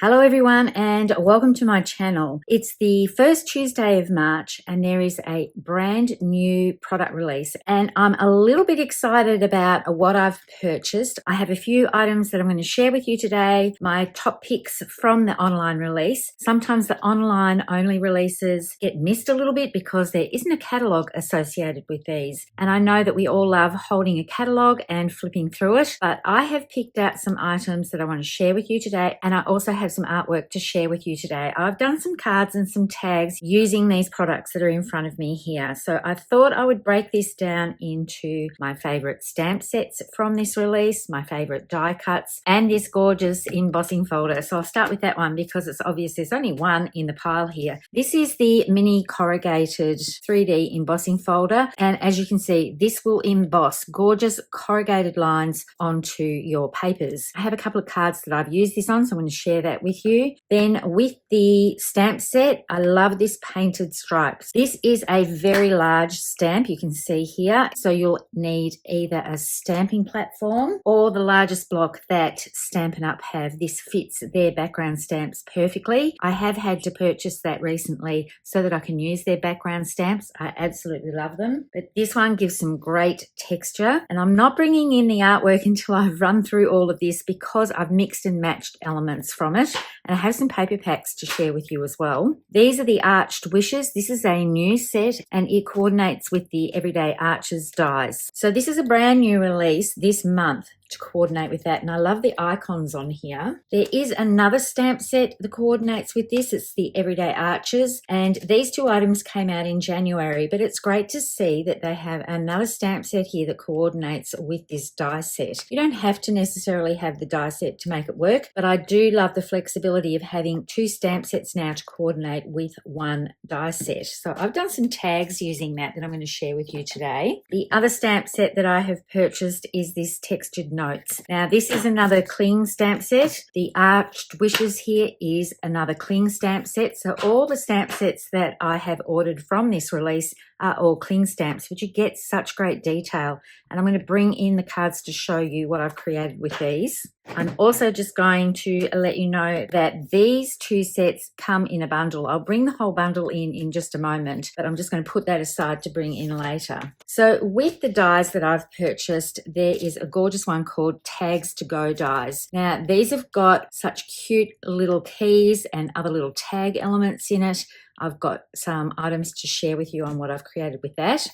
Hello everyone and welcome to my channel. It's the first Tuesday of March and there is a brand new product release and I'm a little bit excited about what I've purchased. I have a few items that I'm going to share with you today, my top picks from the online release. Sometimes the online only releases get missed a little bit because there isn't a catalogue associated with these. And I know that we all love holding a catalogue and flipping through it, but I have picked out some items that I want to share with you today, and I also have some artwork to share with you today. I've done some cards and some tags using these products that are in front of me here. So I thought I would break this down into my favorite stamp sets from this release, my favorite die cuts, and this gorgeous embossing folder. So I'll start with that one because it's obvious there's only one in the pile here. This is the mini corrugated 3D embossing folder, and as you can see, this will emboss gorgeous corrugated lines onto your papers. I have a couple of cards that I've used this on, so I'm going to share that with you. Then with the stamp set, I love this painted stripes. This is a very large stamp, you can see here. So you'll need either a stamping platform or the largest block that Stampin' Up have. This fits their background stamps perfectly. I have had to purchase that recently so that I can use their background stamps. I absolutely love them. But this one gives some great texture. And I'm not bringing in the artwork until I've run through all of this because I've mixed and matched elements from it. And I have some paper packs to share with you as well. These are the Arched Wishes. This is a new set and it coordinates with the Everyday Arches dies. So this is a brand new release this month to coordinate with that, and I love the icons on here. There is another stamp set that coordinates with this. It's the Everyday Arches, and these two items came out in January, but it's great to see that they have another stamp set here that coordinates with this die set. You don't have to necessarily have the die set to make it work, but I do love the flexibility of having two stamp sets now to coordinate with one die set. So I've done some tags using that I'm going to share with you today. The other stamp set that I have purchased is this textured notes. Now this is another cling stamp set. The Arched Wishes here is another cling stamp set. So all the stamp sets that I have ordered from this release are all cling stamps, but you get such great detail. And I'm going to bring in the cards to show you what I've created with these. I'm also just going to let you know that these two sets come in a bundle. I'll bring the whole bundle in just a moment, but I'm just going to put that aside to bring in later. So with the dies that I've purchased, there is a gorgeous one called Tags to Go dies. Now these have got such cute little keys and other little tag elements in it. I've got some items to share with you on what I've created with that.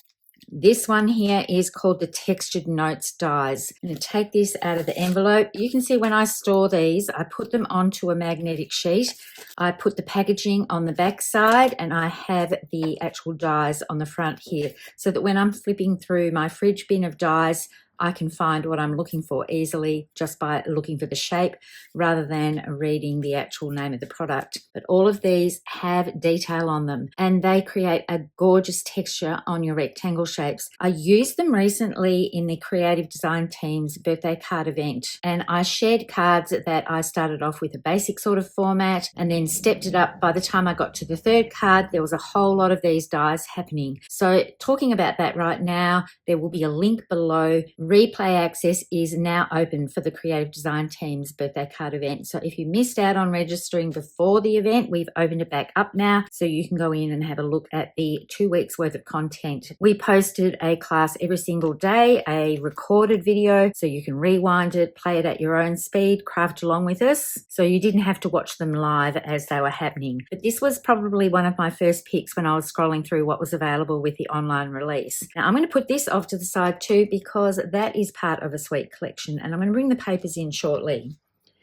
This one here is called the Textured Notes dies. I'm going to take this out of the envelope. You can see when I store these, I put them onto a magnetic sheet. I put the packaging on the back side and I have the actual dies on the front here so that when I'm flipping through my fridge bin of dies, I can find what I'm looking for easily just by looking for the shape rather than reading the actual name of the product. But all of these have detail on them and they create a gorgeous texture on your rectangle shapes. I used them recently in the Creative Design Team's birthday card event, and I shared cards that I started off with a basic sort of format and then stepped it up. By the time I got to the third card, there was a whole lot of these dies happening. So talking about that right now, there will be a link below. Replay access is now open for the Creative Design Team's birthday card event. So if you missed out on registering before the event, we've opened it back up now so you can go in and have a look at the 2 weeks worth of content. We posted a class every single day, a recorded video, so you can rewind it, play it at your own speed, craft along with us. So you didn't have to watch them live as they were happening. But this was probably one of my first picks when I was scrolling through what was available with the online release. Now I'm going to put this off to the side too because that is part of a suite collection, and I'm going to bring the papers in shortly.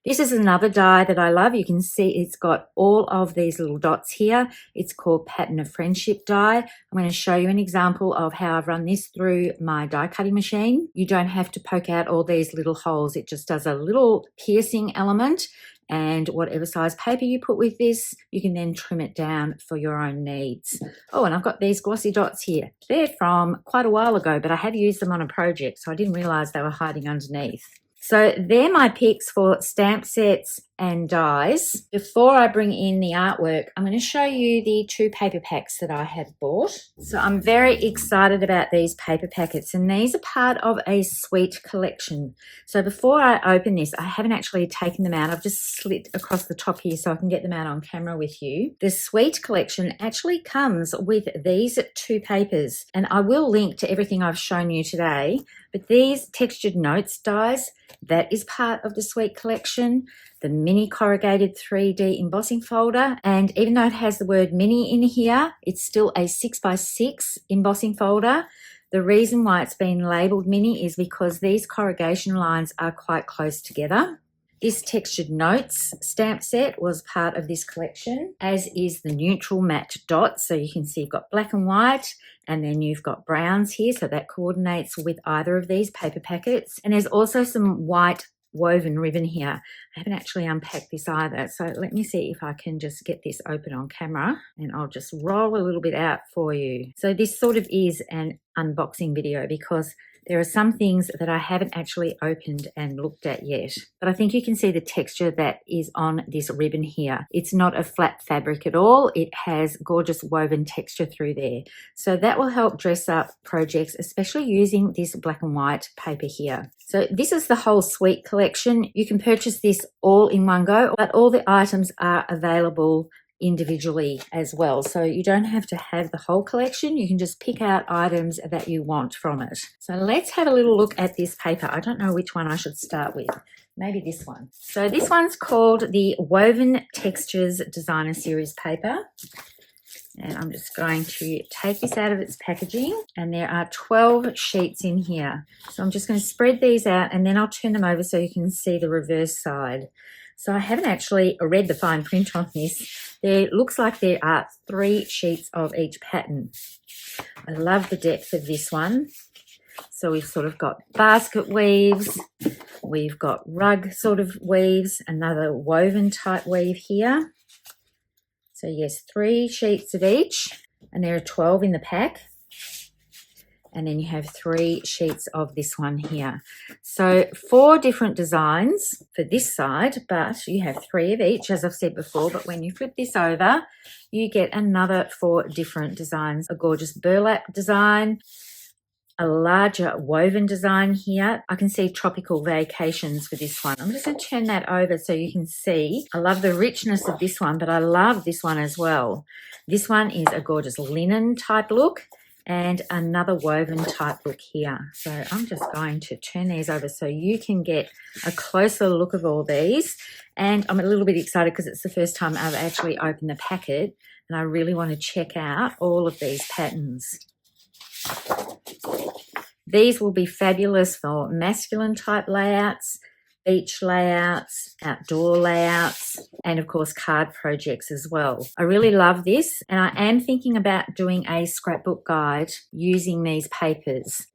This is another die that I love. You can see it's got all of these little dots here. It's called Pattern of Friendship die. I'm going to show you an example of how I've run this through my die cutting machine. You don't have to poke out all these little holes. It just does a little piercing element, and whatever size paper you put with this, you can then trim it down for your own needs. Oh, and I've got these glossy dots here. They're from quite a while ago, but I had used them on a project, so I didn't realize they were hiding underneath. So they're my picks for stamp sets and dies. Before I bring in the artwork, I'm going to show you the 2 paper packs that I have bought. So I'm very excited about these paper packets, and these are part of a sweet collection. So before I open this, I haven't actually taken them out. I've just slit across the top here so I can get them out on camera with you. The sweet collection actually comes with these 2 papers, and I will link to everything I've shown you today. But these textured notes dies, that is part of the sweet collection. The mini corrugated 3D embossing folder, and even though it has the word mini in here, it's still a 6x6 embossing folder. The reason why it's been labelled mini is because these corrugation lines are quite close together. This textured notes stamp set was part of this collection, as is the neutral matte dots. So you can see you've got black and white, and then you've got browns here, so that coordinates with either of these paper packets. And there's also some white woven ribbon here. I haven't actually unpacked this either, so let me see if I can just get this open on camera, and I'll just roll a little bit out for you. So this sort of is an unboxing video because there are some things that I haven't actually opened and looked at yet, but I think you can see the texture that is on this ribbon here. It's not a flat fabric at all. It has gorgeous woven texture through there. So that will help dress up projects, especially using this black and white paper here. So this is the whole suite collection. You can purchase this all in one go, but all the items are available individually as well, so you don't have to have the whole collection. You can just pick out items that you want from it. So let's have a little look at this paper. I don't know which one I should start with. Maybe this one. So this one's called the Woven Textures Designer Series paper, and I'm just going to take this out of its packaging, and there are 12 sheets in here. So I'm just going to spread these out, and then I'll turn them over so you can see the reverse side. So I haven't actually read the fine print on this. There looks like there are 3 sheets of each pattern. I love the depth of this one. So we've sort of got basket weaves, we've got rug sort of weaves, another woven type weave here. So yes, 3 sheets of each, and there are 12 in the pack. And then you have 3 sheets of this one here. So 4 different designs for this side, but you have 3 of each, as I've said before. But when you flip this over, you get another 4 different designs. A gorgeous burlap design, a larger woven design here. I can see tropical vacations for this one. I'm just going to turn that over so you can see. I love the richness of this one, but I love this one as well. This one is a gorgeous linen type look, and another woven type look here. So I'm just going to turn these over so you can get a closer look of all these. And I'm a little bit excited because it's the first time I've actually opened the packet, and I really want to check out all of these patterns. These will be fabulous for masculine type layouts, beach layouts, outdoor layouts, and of course card projects as well. I really love this, and I am thinking about doing a scrapbook guide using these papers.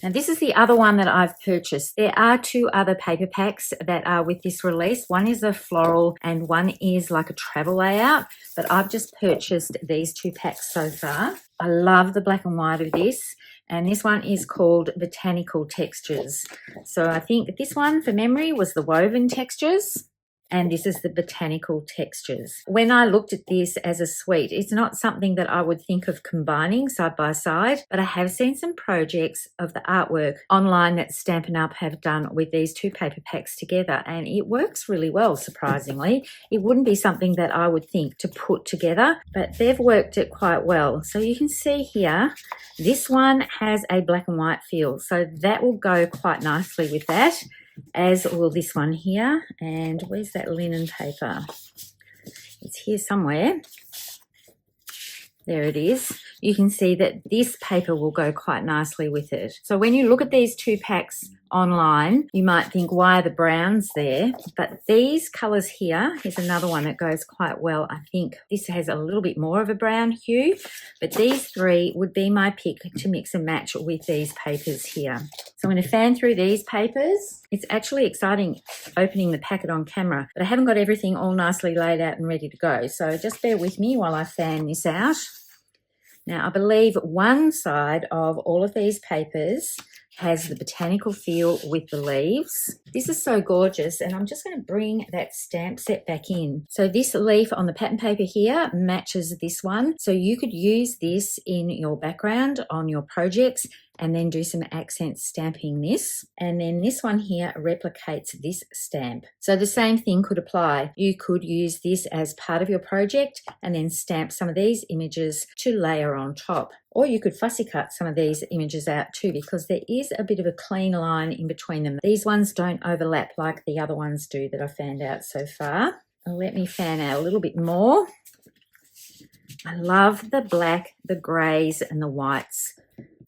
Now this is the other one that I've purchased. There are 2 other paper packs that are with this release. One is a floral and one is like a travel layout, but I've just purchased these 2 packs so far. I love the black and white of this. And this one is called Botanical Textures. So I think this one, for memory, was the woven textures, and this is the Botanical Textures. When I looked at this as a suite, it's not something that I would think of combining side by side, but I have seen some projects of the artwork online that Stampin' Up have done with these 2 paper packs together, and it works really well, surprisingly. It wouldn't be something that I would think to put together, but they've worked it quite well. So you can see here, this one has a black and white feel, so that will go quite nicely with that, as will this one here. And where's that linen paper? It's here somewhere. There it is. You can see that this paper will go quite nicely with it. So when you look at these 2 packs online, you might think, why are the browns there? But these colours here, here's another one that goes quite well. I think this has a little bit more of a brown hue, but these 3 would be my pick to mix and match with these papers here. So I'm going to fan through these papers. It's actually exciting opening the packet on camera, but I haven't got everything all nicely laid out and ready to go. So just bear with me while I fan this out. Now, I believe one side of all of these papers has the botanical feel with the leaves. This is so gorgeous, and I'm just going to bring that stamp set back in. So this leaf on the pattern paper here matches this one. So you could use this in your background on your projects and then do some accent stamping this. And then this one here replicates this stamp. So the same thing could apply. You could use this as part of your project and then stamp some of these images to layer on top. Or you could fussy cut some of these images out too, because there is a bit of a clean line in between them. These ones don't overlap like the other ones do that I found out so far. Let me fan out a little bit more. I love the black, the greys and the whites.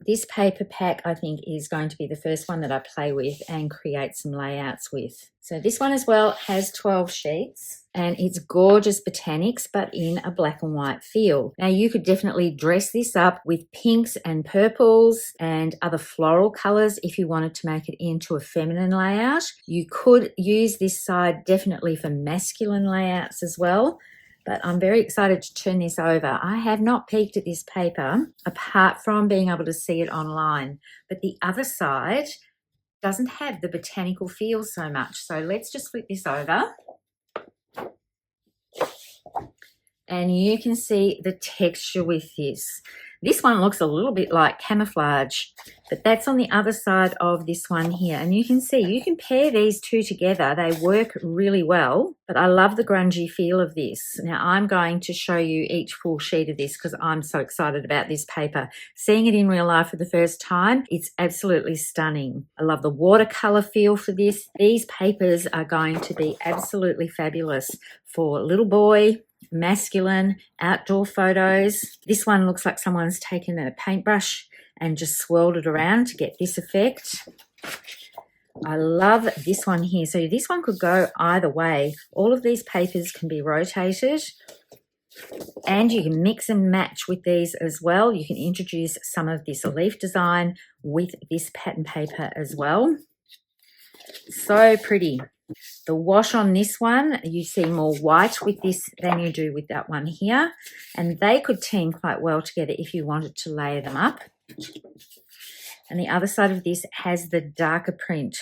This paper pack, I think, is going to be the first one that I play with and create some layouts with. So this one as well has 12 sheets, and it's gorgeous botanics, but in a black and white feel. Now you could definitely dress this up with pinks and purples and other floral colors if you wanted to make it into a feminine layout. You could use this side definitely for masculine layouts as well. But I'm very excited to turn this over. I have not peeked at this paper apart from being able to see it online, but the other side doesn't have the botanical feel so much. So let's just flip this over. And you can see the texture with this. This one looks a little bit like camouflage, but that's on the other side of this one here. And you can see, you can pair these two together. They work really well, but I love the grungy feel of this. Now I'm going to show you each full sheet of this because I'm so excited about this paper. Seeing it in real life for the first time, it's absolutely stunning. I love the watercolor feel for this. These papers are going to be absolutely fabulous for little boy, masculine, outdoor photos. This one looks like someone's taken a paintbrush and just swirled it around to get this effect. I love this one here. So this one could go either way. All of these papers can be rotated, and you can mix and match with these as well. You can introduce some of this leaf design with this pattern paper as well. So pretty. The wash on this one, you see more white with this than you do with that one here. And they could team quite well together if you wanted to layer them up. And the other side of this has the darker print.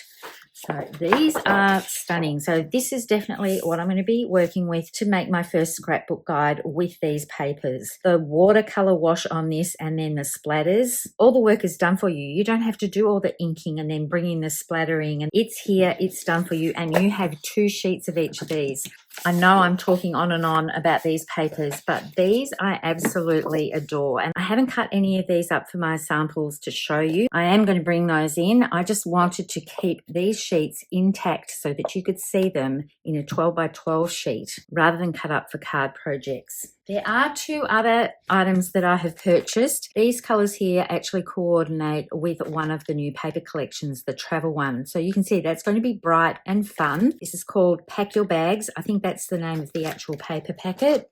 So these are stunning. So this is definitely what I'm going to be working with to make my first scrapbook guide with these papers. The watercolor wash on this and then the splatters, all the work is done for you. You don't have to do all the inking and then bring in the splattering, and it's here, it's done for you, and you have 2 sheets of each of these. I know I'm talking on and on about these papers, but these I absolutely adore. And I haven't cut any of these up for my samples to show you. I am going to bring those in. I just wanted to keep these sheets intact so that you could see them in a 12 by 12 sheet rather than cut up for card projects. There are 2 other items that I have purchased. These colours here actually coordinate with one of the new paper collections, the travel one. So you can see that's going to be bright and fun. This is called Pack Your Bags. I think that's the name of the actual paper packet.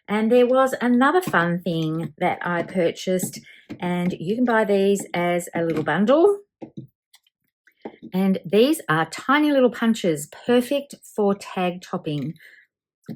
And there was another fun thing that I purchased, and you can buy these as a little bundle. And these are tiny little punches, perfect for tag topping.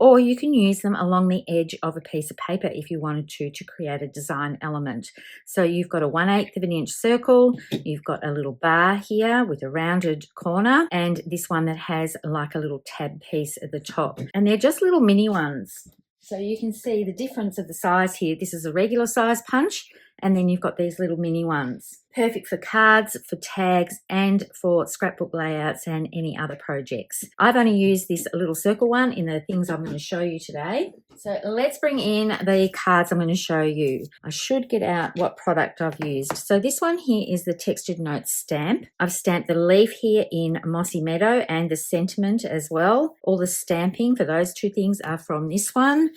Or you can use them along the edge of a piece of paper if you wanted to create a design element. So you've got a 1/8 of an inch circle, you've got a little bar here with a rounded corner, and this one that has like a little tab piece at the top. And they're just little mini ones. So you can see the difference of the size here. This is a regular size punch, and then you've got these little mini ones. Perfect for cards, for tags, and for scrapbook layouts and any other projects. I've only used this little circle one in the things I'm going to show you today. So let's bring in the cards I'm going to show you. I should get out what product I've used. So this one here is the Textured Notes stamp. I've stamped the leaf here in Mossy Meadow and the sentiment as well. All the stamping for those 2 things are from this one.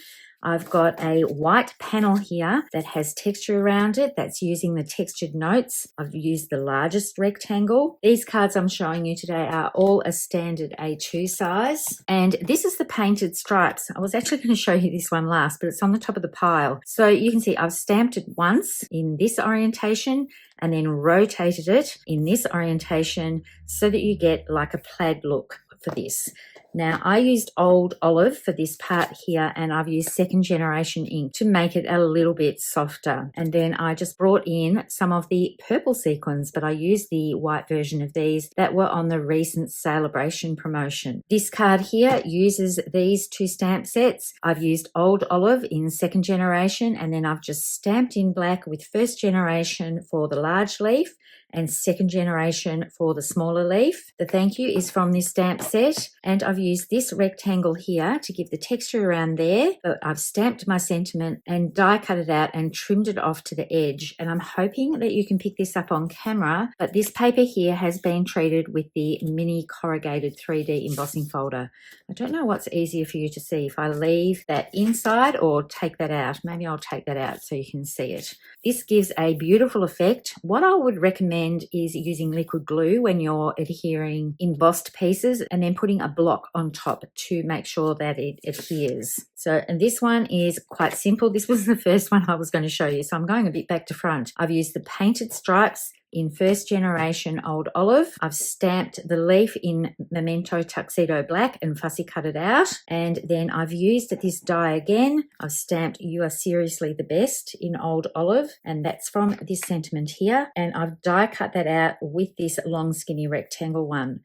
I've got a white panel here that has texture around it. That's using the Textured Notes. I've used the largest rectangle. These cards I'm showing you today are all a standard A2 size. And this is the painted stripes. I was actually going to show you this one last, but it's on the top of the pile. So you can see I've stamped it once in this orientation and then rotated it in this orientation so that you get like a plaid look for this. Now, I used Old Olive for this part here, and I've used second generation ink to make it a little bit softer. And then I just brought in some of the purple sequins, but I used the white version of these that were on the recent Celebration promotion. This card here uses these two stamp sets. I've used Old Olive in second generation, and then I've just stamped in black with first generation for the large leaf and second generation for the smaller leaf. The thank you is from this stamp set, and I've used this rectangle here to give the texture around there, but I've stamped my sentiment and die cut it out and trimmed it off to the edge. And I'm hoping that you can pick this up on camera, but this paper here has been treated with the mini corrugated 3D embossing folder. I don't know what's easier for you to see, if I leave that inside or take that out. Maybe I'll take that out so you can see it. This gives a beautiful effect. What I would recommend is using liquid glue when you're adhering embossed pieces, and then putting a block on top to make sure that it adheres. So, and this one is quite simple. This was the first one I was going to show you, so I'm going a bit back to front. I've used the painted stripes in first generation Old Olive. I've stamped the leaf in Memento Tuxedo Black and fussy cut it out. And then I've used this die again. I've stamped You Are Seriously the Best in Old Olive, and that's from this sentiment here. And I've die cut that out with this long skinny rectangle one.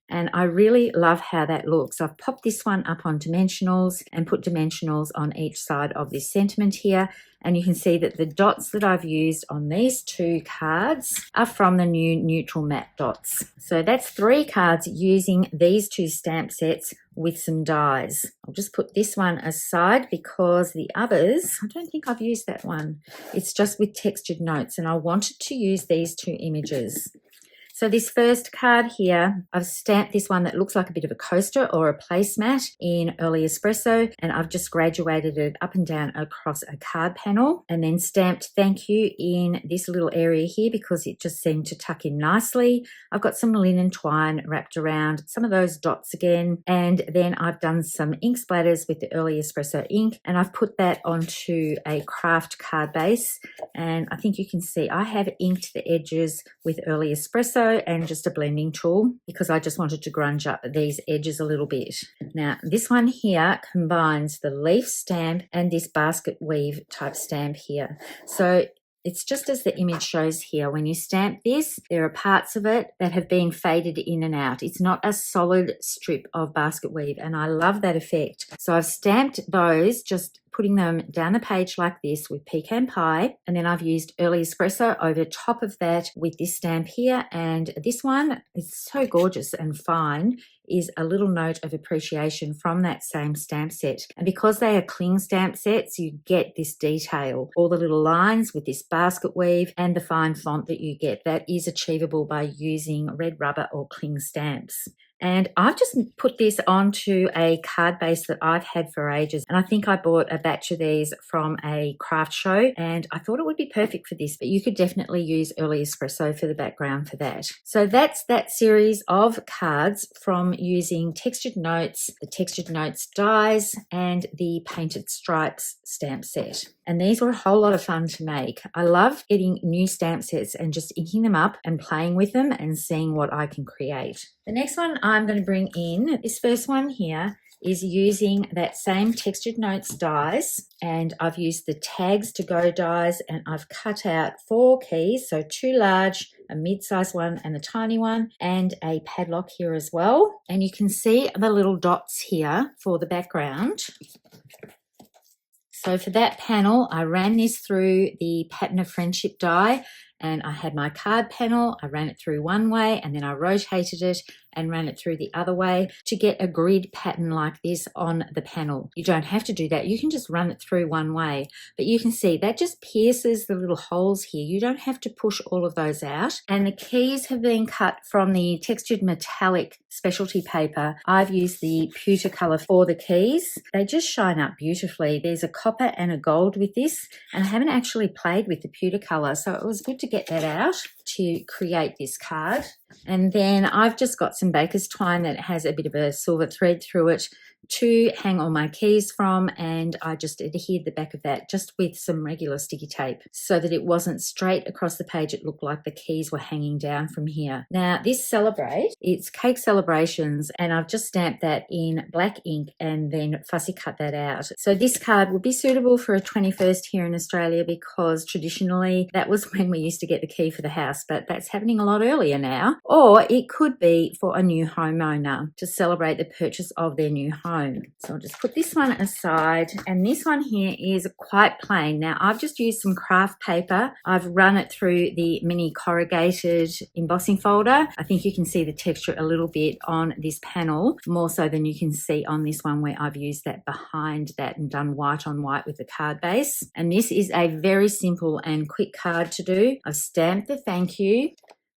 And I really love how that looks. I've popped this one up on dimensionals and put dimensionals on each side of this sentiment here. And you can see that the dots that I've used on these two cards are from the new neutral matte dots. So that's 3 cards using these 2 stamp sets with some dies. I'll just put this one aside because the others, I don't think I've used that one. It's just with textured notes, and I wanted to use these 2 images. So this first card here, I've stamped this one that looks like a bit of a coaster or a placemat in Early Espresso, and I've just graduated it up and down across a card panel, and then stamped thank you in this little area here because it just seemed to tuck in nicely. I've got some linen twine wrapped around some of those dots again, and then I've done some ink splatters with the Early Espresso ink, and I've put that onto a craft card base, and I think you can see I have inked the edges with Early Espresso and just a blending tool because I just wanted to grunge up these edges a little bit. Now this one here combines the leaf stamp and this basket weave type stamp here. So it's just as the image shows here. When you stamp this, there are parts of it that have been faded in and out. It's not a solid strip of basket weave, and I love that effect. So I've stamped those, just putting them down the page like this with pecan pie, and then I've used Early Espresso over top of that with this stamp here, and this one is so gorgeous and fine, is a little note of appreciation from that same stamp set. And because they are cling stamp sets, you get this detail, all the little lines with this basket weave and the fine font that you get. That is achievable by using red rubber or cling stamps. And I've just put this onto a card base that I've had for ages. And I think I bought a batch of these from a craft show, and I thought it would be perfect for this, but you could definitely use Early Espresso for the background for that. So that's that series of cards from using textured notes, the textured notes dies, and the painted stripes stamp set. And these were a whole lot of fun to make. I love getting new stamp sets and just inking them up and playing with them and seeing what I can create. The next one I'm going to bring in, this first one here, is using that same textured notes dies, and I've used the tags to go dies, and I've cut out 4 keys, so 2 large, a mid-size one and a tiny one, and a padlock here as well. And you can see the little dots here for the background. So for that panel, I ran this through the Pattern of Friendship die, and I had my card panel, I ran it through one way, and then I rotated it and ran it through the other way to get a grid pattern like this on the panel. You don't have to do that. You can just run it through one way, but you can see that just pierces the little holes here. You don't have to push all of those out. And the keys have been cut from the textured metallic specialty paper. I've used the pewter color for the keys. They just shine up beautifully. There's a copper and a gold with this, and I haven't actually played with the pewter color, so it was good to get that out to create this card. And then I've just got some baker's twine that has a bit of a silver thread through it to hang all my keys from, and I just adhered the back of that just with some regular sticky tape so that it wasn't straight across the page. It looked like the keys were hanging down from here. Now this Celebrate, it's Cake Celebrations, and I've just stamped that in black ink and then fussy cut that out. So this card would be suitable for a 21st here in Australia because traditionally that was when we used to get the key for the house, but that's happening a lot earlier now. Or it could be for a new homeowner to celebrate the purchase of their new home. So I'll just put this one aside, and this one here is quite plain. Now I've just used some craft paper. I've run it through the mini corrugated embossing folder. I think you can see the texture a little bit on this panel, more so than you can see on this one where I've used that behind that and done white on white with the card base. And this is a very simple and quick card to do. I've stamped the thank you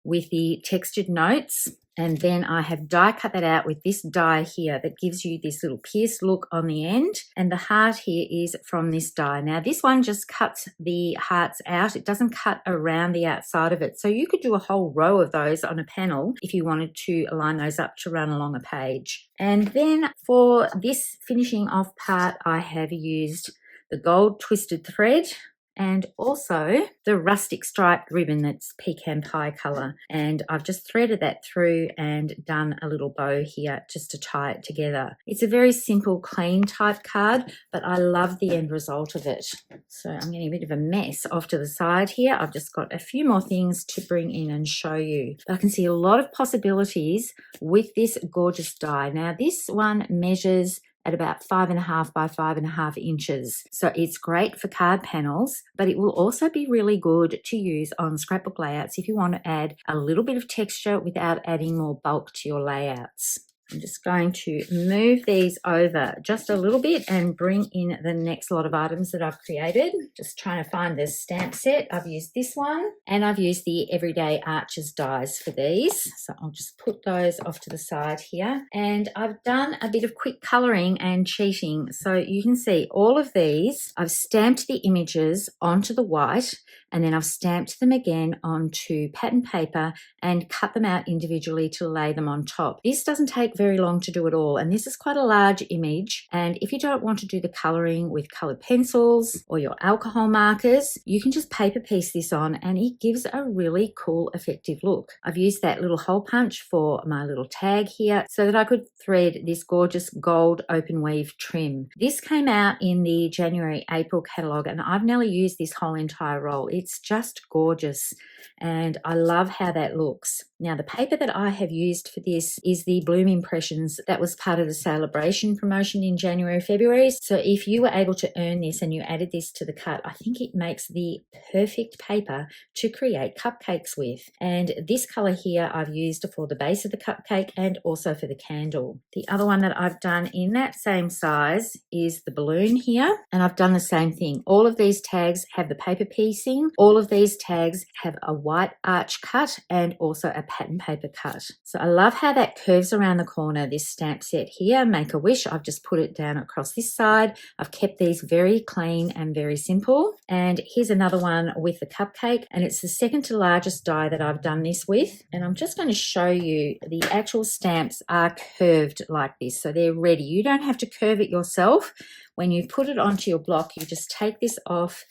with the textured notes, and then I have die cut that out with this die here that gives you this little pierced look on the end, and the heart here is from this die. Now this one just cuts the hearts out. It doesn't cut around the outside of it, so you could do a whole row of those on a panel if you wanted to line those up to run along a page. And then for this finishing off part, I have used the gold twisted thread and also the rustic striped ribbon that's pecan pie colour. And I've just threaded that through and done a little bow here just to tie it together. It's a very simple, clean type card, but I love the end result of it. So I'm getting a bit of a mess off to the side here. I've just got a few more things to bring in and show you. But I can see a lot of possibilities with this gorgeous die. Now this one measures at about 5.5 by 5.5 inches. So it's great for card panels, but it will also be really good to use on scrapbook layouts if you want to add a little bit of texture without adding more bulk to your layouts. I'm just going to move these over just a little bit and bring in the next lot of items that I've created. Just trying to find the stamp set. I've used this one, and I've used the Everyday Arches dies for these. So I'll just put those off to the side here. And I've done a bit of quick colouring and cheating. So you can see all of these, I've stamped the images onto the white, and then I've stamped them again onto pattern paper and cut them out individually to lay them on top. This doesn't take very long to do it all, and this is quite a large image, and if you don't want to do the colouring with coloured pencils or your alcohol markers, you can just paper piece this on and it gives a really cool effective look. I've used that little hole punch for my little tag here so that I could thread this gorgeous gold open weave trim. This came out in the January-April catalogue, and I've nearly used this whole entire roll. It's just gorgeous, and I love how that looks. Now the paper that I have used for this is the Bloom Impressions that was part of the Celebration promotion in January, February. So if you were able to earn this and you added this to the cut, I think it makes the perfect paper to create cupcakes with. And this colour here I've used for the base of the cupcake and also for the candle. The other one that I've done in that same size is the balloon here, and I've done the same thing. All of these tags have the paper piecing. All of these tags have a white arch cut and also a pattern paper cut. So I love how that curves around the corner, this stamp set here, Make a Wish. I've just put it down across this side. I've kept these very clean and very simple. And here's another one with the cupcake, and it's the second to largest die that I've done this with. And I'm just going to show you the actual stamps are curved like this, so they're ready. You don't have to curve it yourself. When you put it onto your block, you just take this off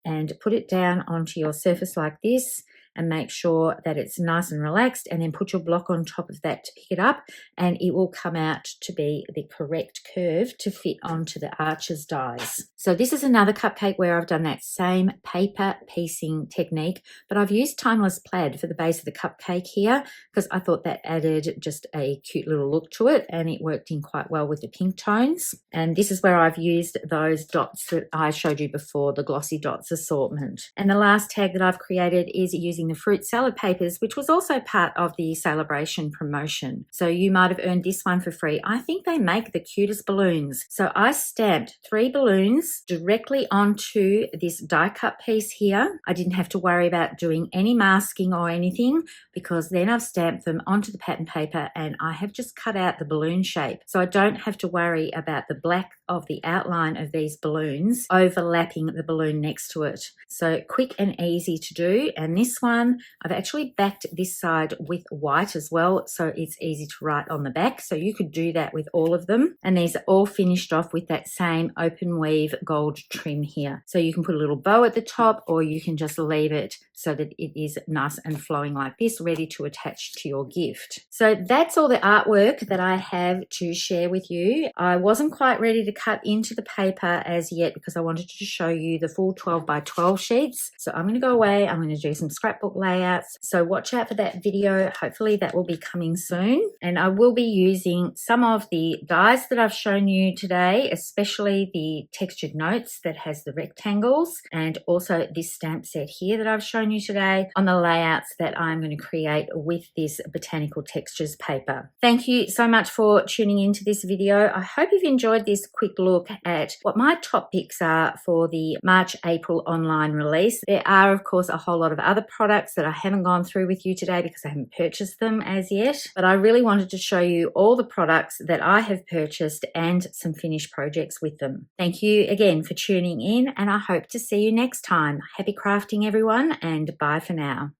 and put it down onto your surface like this, and make sure that it's nice and relaxed, and then put your block on top of that to pick it up, and it will come out to be the correct curve to fit onto the arches dies. So this is another cupcake where I've done that same paper piecing technique, but I've used Timeless Plaid for the base of the cupcake here because I thought that added just a cute little look to it, and it worked in quite well with the pink tones. And this is where I've used those dots that I showed you before, the glossy dots assortment. And the last tag that I've created is using the fruit salad papers, which was also part of the Celebration promotion. So you might have earned this one for free. I think they make the cutest balloons. So I stamped 3 balloons directly onto this die cut piece here. I didn't have to worry about doing any masking or anything because then I've stamped them onto the pattern paper and I have just cut out the balloon shape. So I don't have to worry about the black of the outline of these balloons overlapping the balloon next to it. So quick and easy to do. And this one one. I've actually backed this side with white as well, so it's easy to write on the back. So you could do that with all of them. And these are all finished off with that same open weave gold trim here. So you can put a little bow at the top, or you can just leave it so that it is nice and flowing like this, ready to attach to your gift. So that's all the artwork that I have to share with you. I wasn't quite ready to cut into the paper as yet because I wanted to show you the full 12 by 12 sheets. So I'm going to go away. I'm going to do some scrapbook layouts. So watch out for that video. Hopefully that will be coming soon. And I will be using some of the dies that I've shown you today, especially the textured notes that has the rectangles, and also this stamp set here that I've shown you today on the layouts that I'm going to create with this Botanical Textures paper. Thank you so much for tuning into this video. I hope you've enjoyed this quick look at what my top picks are for the March-April online release. There are, of course, a whole lot of other products that I haven't gone through with you today because I haven't purchased them as yet, but I really wanted to show you all the products that I have purchased and some finished projects with them. Thank you again for tuning in, and I hope to see you next time. Happy crafting, everyone, and bye for now.